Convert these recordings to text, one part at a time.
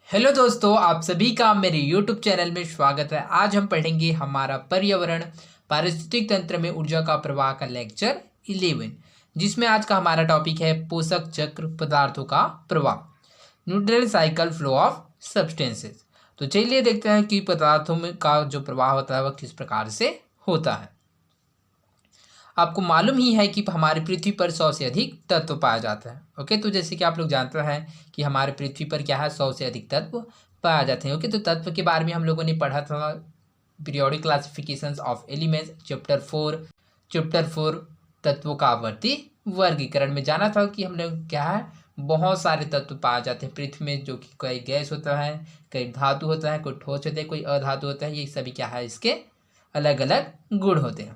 Hello दोस्तों, आप सभी का मेरे YouTube चैनल में स्वागत है। आज हम पढ़ेंगे हमारा पर्यावरण पारिस्थितिक तंत्र में ऊर्जा का प्रवाह का लेक्चर 11, जिसमें आज का हमारा टॉपिक है पोषक चक्र पदार्थों का प्रवाह, neutral cycle flow of substances. तो चलिए देखते हैं कि पदार्थों में का जो प्रवाह होता है वह किस प्रकार से होता है। आपको मालूम ही है कि हमारी पृथ्वी पर 100 से अधिक तत्व पाया जाता है। ओके, तो जैसे कि आप लोग जानते हैं कि हमारे पृथ्वी पर क्या है, 100 से अधिक तत्व पाया जाते हैं। ओके, तो तत्व के बारे में हम लोगों ने पढ़ा था periodic classifications of elements chapter 4 तत्वों का आवर्ती वर्गीकरण में जाना था कि हम लोग क्या है, बहुत सारे तत्व पाए जाते हैं पृथ्वी में, जो कि कई गैस होता है, कई धातु होता है, कोई ठोस होता है, कोई अधातु होता है। ये सभी क्या है, इसके अलग अलग गुण होते हैं।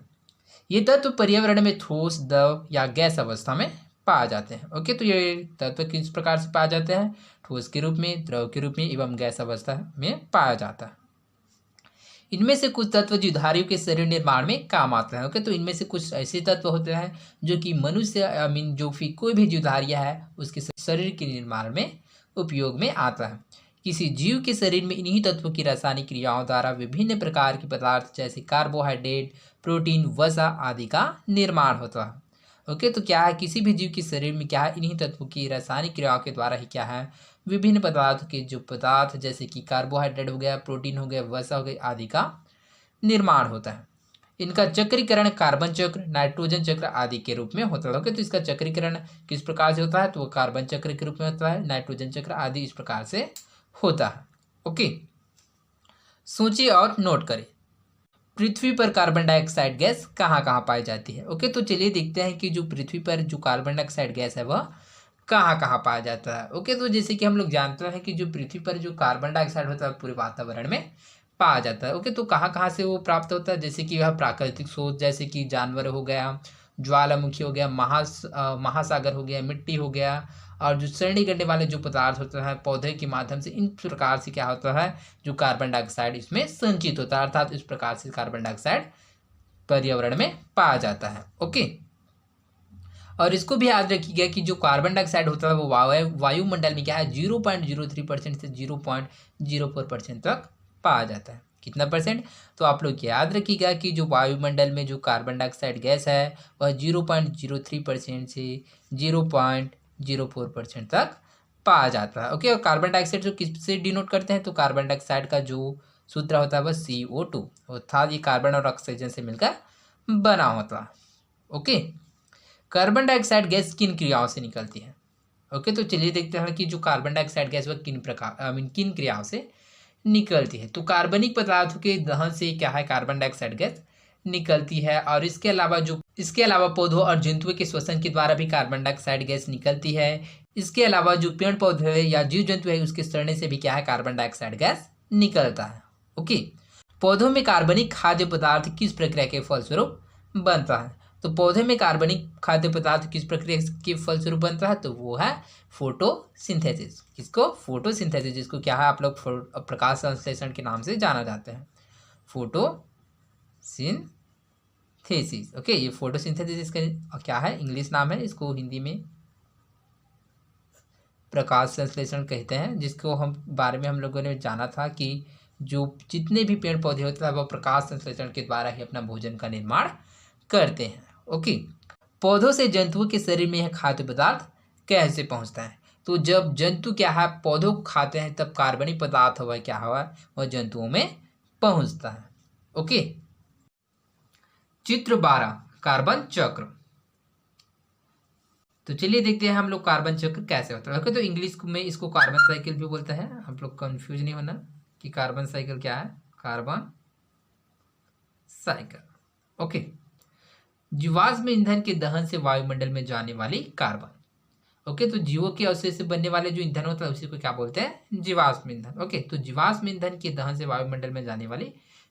ये तत्व पर्यावरण में ठोस, द्रव या गैस अवस्था में पाए जाते हैं। ओके, तो ये तत्व किस प्रकार से पाए जाते हैं? ठोस के रूप में, द्रव के रूप में एवं गैस अवस्था में पाया जाता है। इनमें से कुछ तत्व जीवधारियों के शरीर निर्माण में काम आते हैं। ओके, तो इनमें से कुछ ऐसे तत्व होते हैं जो कि मनुष्य जो फिर कोई भी जीवधारिया है उसके शरीर के निर्माण में उपयोग में आता है। किसी जीव के शरीर में इन्हीं तत्वों की रासायनिक क्रियाओं द्वारा विभिन्न प्रकार के पदार्थ जैसे कार्बोहाइड्रेट, प्रोटीन, वसा आदि का निर्माण होता है। ओके, तो क्या है, किसी भी जीव के शरीर में क्या है, इन्हीं तत्वों की रासायनिक क्रियाओं के द्वारा ही क्या है, विभिन्न पदार्थों के जो पदार्थ जैसे कि कार्बोहाइड्रेट हो गया, प्रोटीन हो गया, वसा हो गया आदि का निर्माण होता है। इनका चक्रीकरण कार्बन चक्र, नाइट्रोजन चक्र आदि के रूप में होता है। ओके, तो इसका चक्रीकरण किस प्रकार से होता है, तो वो कार्बन चक्र के रूप में होता है, नाइट्रोजन चक्र आदि इस प्रकार से होता है। ओके, सोचिए और नोट करें, पृथ्वी पर कार्बन डाइऑक्साइड गैस कहाँ कहाँ पाई जाती है। ओके, तो चलिए देखते हैं कि जो पृथ्वी पर जो कार्बन डाइऑक्साइड गैस है वह कहाँ कहाँ पाया जाता है। ओके, तो जैसे कि हम लोग जानते हैं कि जो पृथ्वी पर जो कार्बन डाइऑक्साइड होता है पूरे वातावरण में पाया जाता है। ओके, तो कहाँ कहाँ से वो प्राप्त होता है, जैसे कि वह प्राकृतिक स्रोत जैसे कि जानवर हो गया, ज्वालामुखी हो गया, महासागर हो गया, मिट्टी हो गया, और जो सड़ने गलने वाले जो पदार्थ होते हैं पौधे के माध्यम से, इन प्रकार से क्या होता है, जो कार्बन डाइऑक्साइड इसमें संचित होता है, अर्थात इस प्रकार से कार्बन डाइऑक्साइड पर्यावरण में पाया जाता है। ओके, और इसको भी याद रखिएगा कि जो कार्बन डाइऑक्साइड होता है वो वायुमंडल में क्या है, 0.03% से 0.04% तक पाया जाता है। कितना परसेंट? तो आप लोग याद रखिएगा कि जो वायुमंडल में जो कार्बन डाइऑक्साइड गैस है वह 0.03% से 0.04% तक पाया जाता है। ओके, और कार्बन डाइऑक्साइड जो किससे डिनोट करते हैं, तो कार्बन डाइऑक्साइड का जो सूत्र होता है वह CO2, अर्थात ये कार्बन और ऑक्सीजन से मिलकर बना होता है। ओके, कार्बन डाइऑक्साइड गैस किन क्रियाओं से निकलती है? ओके, तो चलिए देखते हैं कि जो कार्बन डाइऑक्साइड गैस वह किन क्रियाओं से निकलती है। तो कार्बनिक पदार्थों के दहन से क्या है, कार्बन डाइऑक्साइड गैस निकलती है, और इसके अलावा पौधों और जंतुओं के श्वसन के द्वारा भी कार्बन डाइऑक्साइड गैस निकलती है। इसके अलावा जो पेड़ पौधे है या जीव जंतु है उसके सड़ने से भी क्या है, कार्बन डाइऑक्साइड गैस निकलता है। ओके, पौधों में कार्बनिक खाद्य पदार्थ किस प्रक्रिया के फलस्वरूप बनता है? तो पौधे में कार्बनिक खाद्य पदार्थ किस प्रक्रिया के फलस्वरूप बनता है, तो वो है फोटोसिंथेसिस। किसको? फोटोसिंथेसिस, जिसको क्या है आप लोग प्रकाश संश्लेषण के नाम से जाना जाते हैं, फोटोसिंथेसिस। ओके, ये फोटोसिंथेसिस इसका क्या है, इंग्लिश नाम है, इसको हिंदी में प्रकाश संश्लेषण कहते हैं, जिसको हम बारे में हम लोगों ने जाना था कि जो जितने भी पेड़ पौधे होते हैं वह प्रकाश संश्लेषण के द्वारा ही अपना भोजन का निर्माण करते हैं। ओके, पौधों से जंतुओं के शरीर में यह खाद्य पदार्थ कैसे पहुंचता है? तो जब जंतु क्या है पौधों को खाते हैं तब कार्बनिक पदार्थ हुआ क्या हुआ, वह जंतुओं में पहुंचता है। ओके, चित्र 12, कार्बन चक्र। तो चलिए देखते हैं हम लोग कार्बन चक्र कैसे होता है। ओके, तो इंग्लिश में इसको कार्बन साइकिल भी बोलते हैं, आप लोग कंफ्यूज नहीं होना कि कार्बन साइकिल क्या है, कार्बन साइकिल। ओके, जीवाश्म ईंधन के दहन से वायुमंडल में जाने वाली कार्बन। ओके, तो जीवों के अवशेष से बनने वाले जो ईंधन होता है उसी को क्या बोलते हैं, जीवाश्म ईंधन। ओके, तो जीवाश्म ईंधन के दहन से वायुमंडल में जाने वाली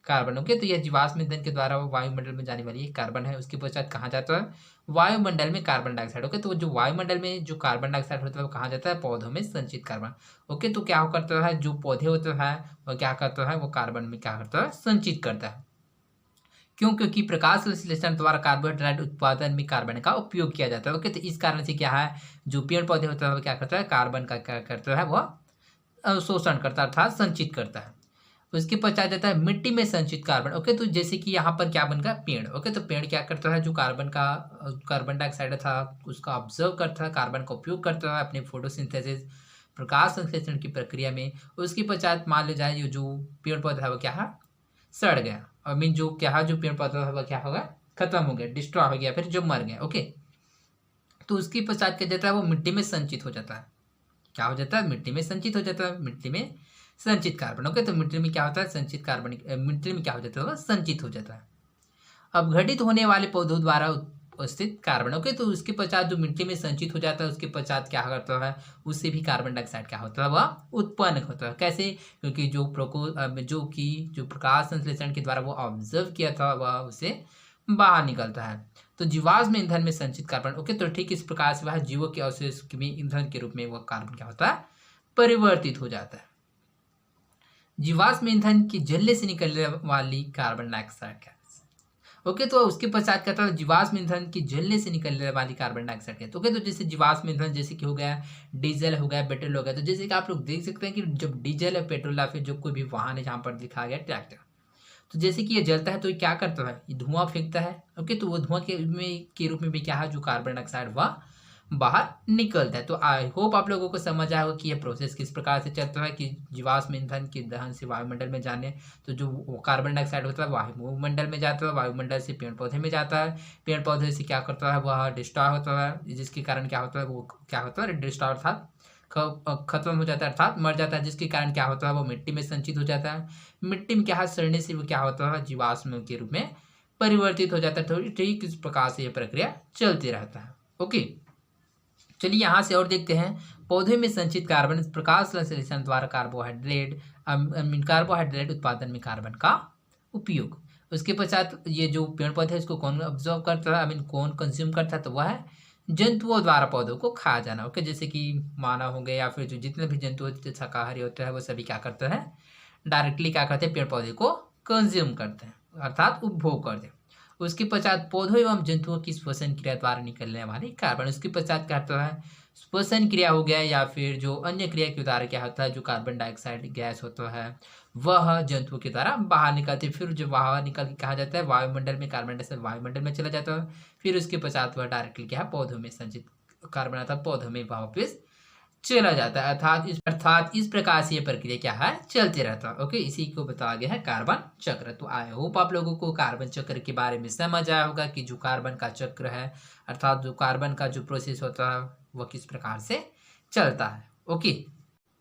कार्बन। ओके, तो यह जीवाश्म ईंधन के द्वारा वायुमंडल में जाने वाली कार्बन है। उसके पश्चात कहाँ जाता है, वायुमंडल में कार्बन डाइऑक्साइड। ओके, तो जो वायुमंडल में जो कार्बन डाइऑक्साइड होता है वो कहाँ जाता है, पौधों में संचित कार्बन। ओके, तो क्या करता है, जो पौधे होते हैं वह क्या करता है, वो कार्बन में क्या करता है, संचित करता है। क्यों? क्योंकि प्रकाश संश्लेषण द्वारा कार्बोहाइड्रेट उत्पादन में कार्बन का उपयोग किया जाता है। ओके, तो इस कारण से क्या है, जो पेड़ पौधे होता है वो क्या करता है, कार्बन का क्या करता है, वह शोषण करता है अर्थात संचित करता है। उसके पश्चात जाता है मिट्टी में संचित कार्बन। ओके, तो जैसे कि यहाँ पर क्या बन गया पेड़। ओके, तो पेड़ क्या करता है, जो कार्बन डाइऑक्साइड था उसका ऑब्जर्व करता है, कार्बन का उपयोग करता है अपने फोटोसिंथेसिस प्रकाश संश्लेषण की प्रक्रिया में। उसके पश्चात मान लिया जाए ये जो पेड़ पौधा है वो क्या है, सड़ गया। आई मीन जो क्या है, जो पेड़ पौधा है वो क्या होगा, खत्म हो गया, डिस्ट्रॉय हो गया, फिर जो मर गया। ओके, तो उसके पश्चात क्या जाता है, वो मिट्टी में संचित हो जाता है। क्या हो जाता है, मिट्टी में संचित हो जाता है, मिट्टी में संचित कार्बन। ओके, तो मिट्टी में क्या होता है, संचित कार्बनिक, मिट्टी में क्या हो जाता है, संचित हो जाता है। अब घटित होने वाले पौधों द्वारा उपस्थित कार्बन। ओके, तो उसके पश्चात जो मिट्टी में संचित हो जाता है उसके पश्चात क्या करता है, उससे भी कार्बन डाइऑक्साइड क्या होता है, वह उत्पन्न होता है। कैसे, क्योंकि जो प्रकाश संश्लेषण के द्वारा वो ऑब्जर्व किया था वह उसे बाहर निकलता है। तो जीवाश्म ईंधन में संचित कार्बन। ओके, तो ठीक इस प्रकार से वह जीवों के अवशेष में ईंधन के रूप में वह कार्बन क्या होता है, परिवर्तित हो जाता है। जीवाश्म ईंधन की जलने से निकलने वाली कार्बन डाइऑक्साइड क्या है। ओके, तो उसके पश्चात क्या था, जीवाश्म ईंधन की जलने से निकलने वाली कार्बन डाइऑक्साइड क्या है। ओके, तो जैसे जीवाश्म ईंधन जैसे कि हो गया डीजल, हो गया पेट्रोल, हो गया। तो जैसे कि आप लोग देख सकते हैं कि जब डीजल या पेट्रोल या फिर जो कोई भी वाहन है जहाँ पर दिखाया गया ट्रैक्टर, तो जैसे कि ये जलता है तो ये क्या करता है, ये धुआं फेंकता है। ओके, तो वो धुआं के रूप में भी क्या है, जो कार्बन डाइऑक्साइड वह बाहर निकलता है। तो आई होप आप लोगों को समझ आया होगा कि यह प्रोसेस किस प्रकार से चलता है कि जीवाश्म ईंधन के दहन से वायुमंडल में जाने, तो जो कार्बन डाइऑक्साइड होता है वायुमंडल में जाता है, वायुमंडल से पेड़ पौधे में जाता है, पेड़ पौधे से क्या करता है, वह डिस्ट्रॉय होता है, जिसके कारण क्या होता है, वो क्या होता है, डिस्ट्रॉय अर्थात खत्म हो जाता है, अर्थात मर जाता है, जिसके कारण क्या होता है, वो मिट्टी में संचित हो जाता है। मिट्टी में क्या सड़ने से वो क्या होता है, जीवाश्म के रूप में परिवर्तित हो जाता है। तो ठीक इस प्रकार से यह प्रक्रिया चलती रहता है। ओके, चलिए यहाँ से और देखते हैं, पौधे में संचित कार्बन प्रकाश संश्लेषण द्वारा कार्बोहाइड्रेट उत्पादन में कार्बन का उपयोग। उसके पश्चात ये जो पेड़ पौधे इसको कौन ऑब्जर्व करता है, आई मीन कौन कंज्यूम करता है, तो वह है जंतुओं द्वारा पौधों को खाया जाना। ओके, जैसे कि मानव हो गए या फिर जो जितने भी जंतु होते हैं शाकाहारी होते हैं, वो सभी क्या करते हैं, डायरेक्टली क्या करते हैं, पेड़ पौधे को कंज्यूम करते हैं अर्थात उपभोग करते हैं। उसके पश्चात पौधों एवं जंतुओं की श्वसन क्रिया द्वारा निकलने वाली कार्बन। उसके पश्चात क्या होता है, श्वसन क्रिया हो गया या फिर जो अन्य क्रिया के द्वारा क्या होता है, जो कार्बन डाइऑक्साइड गैस होता है वह जंतुओं के द्वारा बाहर निकलती है। फिर जो बाहर निकल के कहा जाता है वायुमंडल में, कार्बन डाइऑक्साइड वायुमंडल में चला जाता है। फिर उसके पश्चात वह डायरेक्टली क्या है, पौधों में संचित कार्बन अर्थात पौधों में वापस चला जाता है। अर्थात इस प्रकार से ये प्रक्रिया क्या है, चलते रहता है। ओके, इसी को बताया गया है कार्बन चक्र। तो आई होप आप लोगों को कार्बन चक्र के बारे में समझ आया होगा कि जो कार्बन का चक्र है अर्थात जो कार्बन का जो प्रोसेस होता है वह किस प्रकार से चलता है। ओके,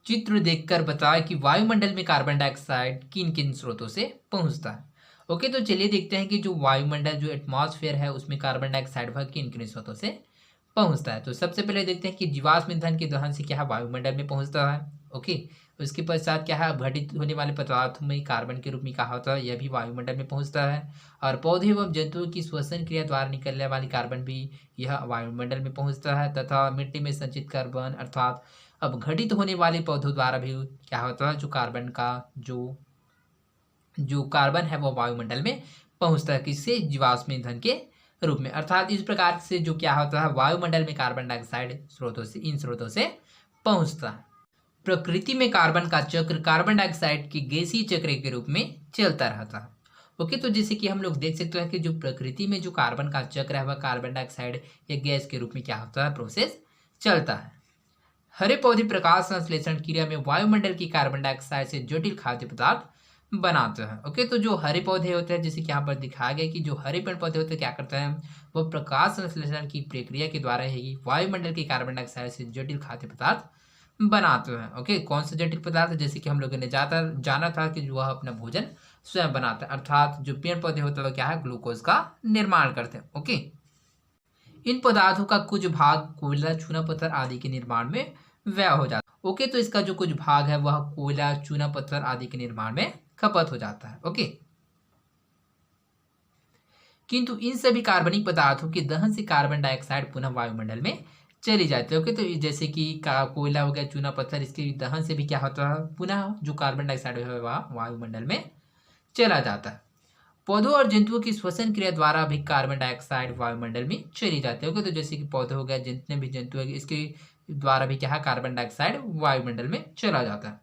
चित्र देखकर बताया कि वायुमंडल में कार्बन डाइऑक्साइड किन किन स्रोतों से पहुंचता है। ओके, तो चलिए देखते हैं कि जो वायुमंडल जो एटमॉस्फेयर है उसमें कार्बन डाइऑक्साइड वह किन किन स्रोतों से पहुंचता है। तो सबसे पहले देखते हैं कि जीवाश्म ईंधन के दहन से क्या है, वायुमंडल में पहुंचता है। ओके, उसके पश्चात क्या है, घटित होने वाले पदार्थों में कार्बन के रूप में कहा होता है, यह भी वायुमंडल में पहुंचता है। और पौधे एवं जंतुओं की श्वसन क्रिया द्वारा निकलने वाली कार्बन भी यह वायुमंडल में पहुंचता है। तथा मिट्टी में संचित कार्बन अर्थात अब घटित होने वाले पौधों द्वारा भी क्या होता है, जो कार्बन का जो कार्बन है वो वायुमंडल में पहुंचता है, किससे, जीवाश्म ईंधन के रूप में। अर्थात इस प्रकार से जो क्या होता है, वायुमंडल में कार्बन डाइऑक्साइड इन स्रोतों से पहुंचता है। प्रकृति में कार्बन का चक्र कार्बन डाइऑक्साइड के गैसीय चक्र के रूप में चलता रहता है। ओके, तो जैसे कि हम लोग देख सकते हैं कि जो प्रकृति में जो कार्बन का चक्र है वह कार्बन डाइऑक्साइड या गैस के रूप में क्या होता है, प्रोसेस चलता है। हरे पौधे प्रकाश संश्लेषण क्रिया में वायुमंडल की कार्बन डाइऑक्साइड से जटिल खाद्य पदार्थ बनाते हैं। ओके, तो जो हरे पौधे होते हैं जैसे कि यहाँ पर दिखाया गया कि जो हरे पेड़ पौधे होते हैं क्या करते हैं, वो प्रकाश संश्लेषण की प्रक्रिया के द्वारा ही वायुमंडल की कार्बन डाइऑक्साइड से जटिल खाद्य पदार्थ बनाते हैं। ओके, कौन से जटिल पदार्थ, जैसे कि हम लोगों ने जाना था कि वह अपना भोजन स्वयं बनाता है अर्थात जो पेड़ पौधे होते हैं वह क्या है, ग्लूकोज का निर्माण करते हैं। ओके, इन पदार्थों का कुछ भाग कोयला, चूना पत्थर आदि के निर्माण में व्यय हो जाता है। ओके, तो इसका जो कुछ भाग है वह कोयला, चूना पत्थर आदि के निर्माण में खपत हो जाता है। ओके, किंतु इन सभी कार्बनिक पदार्थों के दहन से कार्बन डाइऑक्साइड पुनः वायुमंडल में चली जाती है। ओके, तो जैसे कि कोयला हो गया, चूना पत्थर, इसके दहन से भी क्या होता है, पुनः जो कार्बन डाइऑक्साइड है वह वायुमंडल में चला जाता है। पौधों और जंतुओं की श्वसन क्रिया द्वारा भी कार्बन डाइऑक्साइड वायुमंडल में चली जाती है। ओके, तो जैसे कि पौधे हो गया, जितने भी जंतु है इसके द्वारा भी क्या है, कार्बन डाइऑक्साइड वायुमंडल में चला जाता है।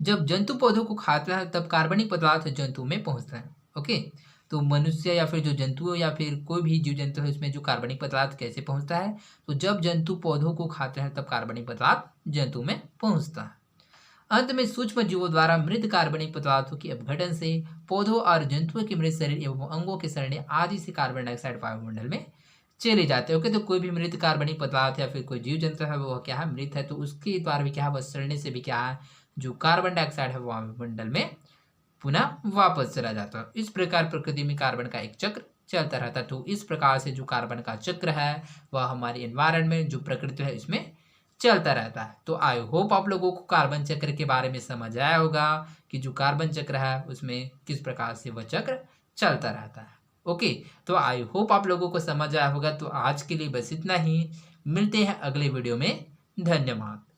जब जंतु पौधों को खाता है तब कार्बनिक पदार्थ जंतु में पहुंचता है। ओके, तो मनुष्य या फिर जो जंतु या फिर कोई भी जीव जंतु है उसमें जो कार्बनिक पदार्थ कैसे पहुंचता है, तो जब जंतु पौधों को खाते हैं तब कार्बनिक पदार्थ जंतु में पहुंचता है। अंत में सूक्ष्म जीवों द्वारा मृत कार्बनिक पदार्थों की अपघटन से पौधों और जंतुओं के मृत शरीर एवं अंगों के सड़ने आदि से कार्बन डाइऑक्साइड वायुमंडल में चले जाते हैं। ओके, तो कोई भी मृत कार्बनिक पदार्थ या फिर कोई जीव जंतु है वो क्या है, मृत है, तो उसके द्वारा भी क्या है, वह सड़ने से भी क्या है, जो कार्बन डाइऑक्साइड है वायुमंडल में पुनः वापस चला जाता है। इस प्रकार प्रकृति में कार्बन का एक चक्र चलता रहता है। तो इस प्रकार से जो कार्बन का चक्र है वह हमारे एनवायरनमेंट जो प्रकृति है इसमें चलता रहता है। तो आई होप आप लोगों को कार्बन चक्र के बारे में समझ आया होगा कि जो कार्बन चक्र है उसमें किस प्रकार से वह चक्र चलता रहता है। ओके, तो आई होप आप लोगों को समझ आया होगा। तो आज के लिए बस इतना ही, मिलते हैं अगले वीडियो में। धन्यवाद।